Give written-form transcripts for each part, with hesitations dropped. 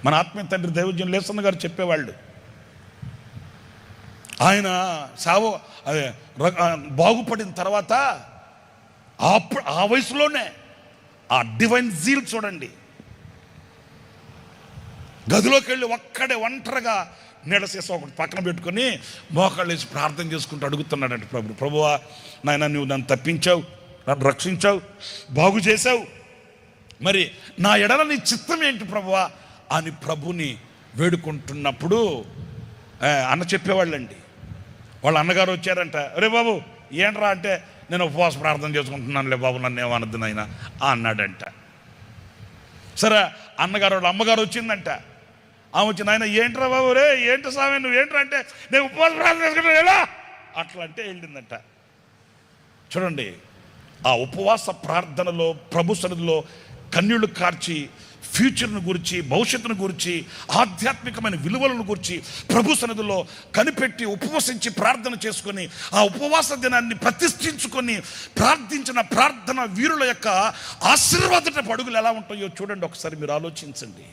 మన ఆత్మీయ తండ్రి దైవజ్ఞ లేసన్న గారు చెప్పేవాళ్ళు. ఆయన బాగుపడిన తర్వాత ఆ వయసులోనే ఆ డివైన్ జీల్ చూడండి, గదిలోకి వెళ్ళి ఒక్కడే ఒంటరిగా నీళ్ళ సీసా ఒకటి పక్కన పెట్టుకొని మోకాళ్ళు వేసి ప్రార్థన చేసుకుంటూ అడుగుతున్నాడంటే, ప్రభువా నాయన నువ్వు నన్ను తప్పించావు, నన్ను రక్షించావు, బాగు చేసావు, మరి నా ఎడల నీ చిత్తం ఏంటి ప్రభువా అని ప్రభుని వేడుకుంటున్నప్పుడు అన్న చెప్పేవాళ్ళండి. వాళ్ళ అన్నగారు వచ్చారంట, అరే బాబు ఏంట్రా అంటే, నేను ఉపవాస ప్రార్థన చేసుకుంటున్నానులే బాబు, నన్ను ఏమనద్దు నాయన అన్నాడంట. సరే అన్నగారు వాళ్ళ అమ్మగారు వచ్చిందంట. ఆమె వచ్చి, నాయన ఏంట్రా బాబు, రే ఏంటి స్వామి నువ్వు ఏంట్రా అంటే, నేను ఉపవాస ప్రార్థన చేసుకుంటాను ఎలా అట్లా అంటే వెళ్ళిందంట. చూడండి, ఆ ఉపవాస ప్రార్థనలో ప్రభు సన్నిధిలో కన్నీళ్లు కార్చి ఫ్యూచర్ను గురించి, భవిష్యత్తును గురించి, ఆధ్యాత్మికమైన విలువలను గురించి ప్రభు సన్నిధిలో కనిపెట్టి ఉపవసించి ప్రార్థన చేసుకొని ఆ ఉపవాస దినాన్ని ప్రతిష్ఠించుకొని ప్రార్థించిన ప్రార్థన వీరుల యొక్క ఆశీర్వాదపు అడుగులు ఎలా ఉంటాయో చూడండి, ఒకసారి మీరు ఆలోచించండి.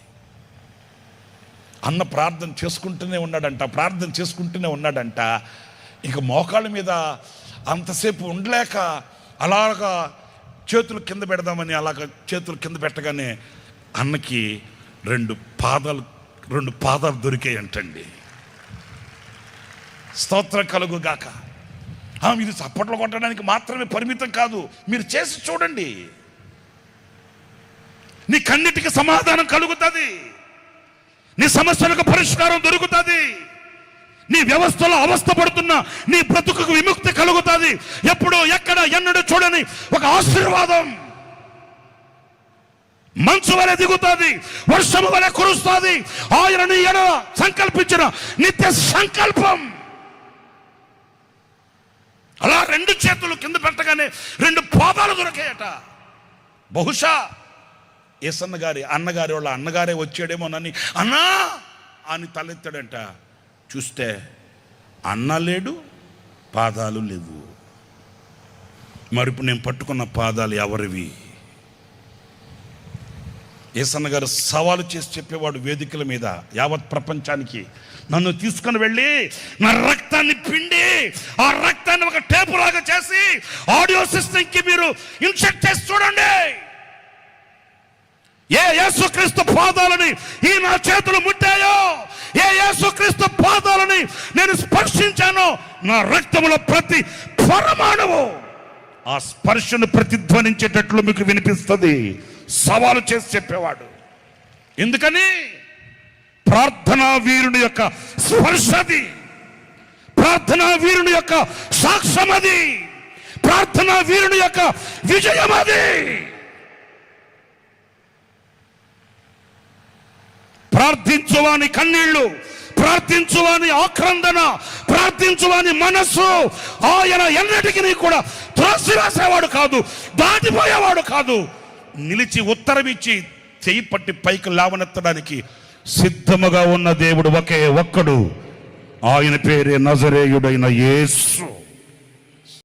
అన్న ప్రార్థన చేసుకుంటూనే ఉన్నాడంట. ఇక మోకాళ్ళ మీద అంతసేపు ఉండలేక అలాగా చేతులు కింద పెడదామని అలాగ చేతులు కింద పెట్టగానే అన్నకి రెండు పాదాలు దొరికాయంటండి. స్తోత్రం కలుగుగాక. ఇది చప్పట్లు కొట్టడానికి మాత్రమే పరిమితం కాదు, మీరు చేసి చూడండి, నీ కన్నిటికి సమాధానం కలుగుతుంది, నీ సమస్యలకు పరిష్కారం దొరుకుతుంది, నీ వ్యవస్థలో అవస్థపడుతున్న నీ బ్రతుకుకు విముక్తి కలుగుతుంది. ఎప్పుడు ఎక్కడ ఎన్నడూ చూడని ఒక ఆశీర్వాదం మంచు వలె దిగుతుంది, వర్షము వలె కురుస్తుంది. ఆయన నీ ఎడల సంకల్పించిన నిత్య సంకల్పం. అలా రెండు చేతులు కింద పెట్టగానే రెండు పాదాలు దొరికాయట. బహుశా ఏసన్న గారి అన్నగారి వాళ్ళ అన్నగారే వచ్చాడేమోనని అన్నా అని తలెత్తాడంట. చూస్తే అన్న లేడు, పాదాలు లేవు. మరి ఇప్పుడు నేను పట్టుకున్న పాదాలు ఎవరివి? ఏసన్న గారు సవాలు చేసి చెప్పేవాడు వేదికల మీద యావత్ ప్రపంచానికి, నన్ను తీసుకుని వెళ్ళి నా రక్తాన్ని పిండి ఆ రక్తాన్ని ఒక టేపు లాగా చేసి ఆడియో సిస్టమ్కి మీరు ఇన్సెక్ట్ చేసి చూడండి. ఏ యేసుక్రీస్తు పాదాలని ఈ నా చేతులు ముట్టాయో, ఏ యేసుక్రీస్తు పాదాలని నేను స్పర్శించానో, నా రక్తములో ప్రతి పరమాణువు ఆ స్పర్శను ప్రతిధ్వనించేటట్లు మీకు వినిపిస్తుంది. సవాలు చేసి చెప్పేవాడు. ఎందుకని? ప్రార్థనా వీరుని యొక్క స్పర్శది, ప్రార్థనా వీరుని యొక్క సాక్ష్యం అది, ప్రార్థనా వీరుని యొక్క విజయం అది. ప్రార్థించువాని కన్నీళ్లు, ప్రార్థించువాని ఆక్రందన, ప్రార్థించువాని మనస్సు ఆయన ఎన్నటికీ కూడా త్రోసివేసేవాడు కాదు, దాటిపోయేవాడు కాదు. నిలిచి ఉత్తరమిచ్చి చెయ్యి పట్టి పైకి లేవనెత్తడానికి సిద్ధముగా ఉన్న దేవుడు ఒకే ఒక్కడు, ఆయన పేరే నజరేయుడైన యేసు.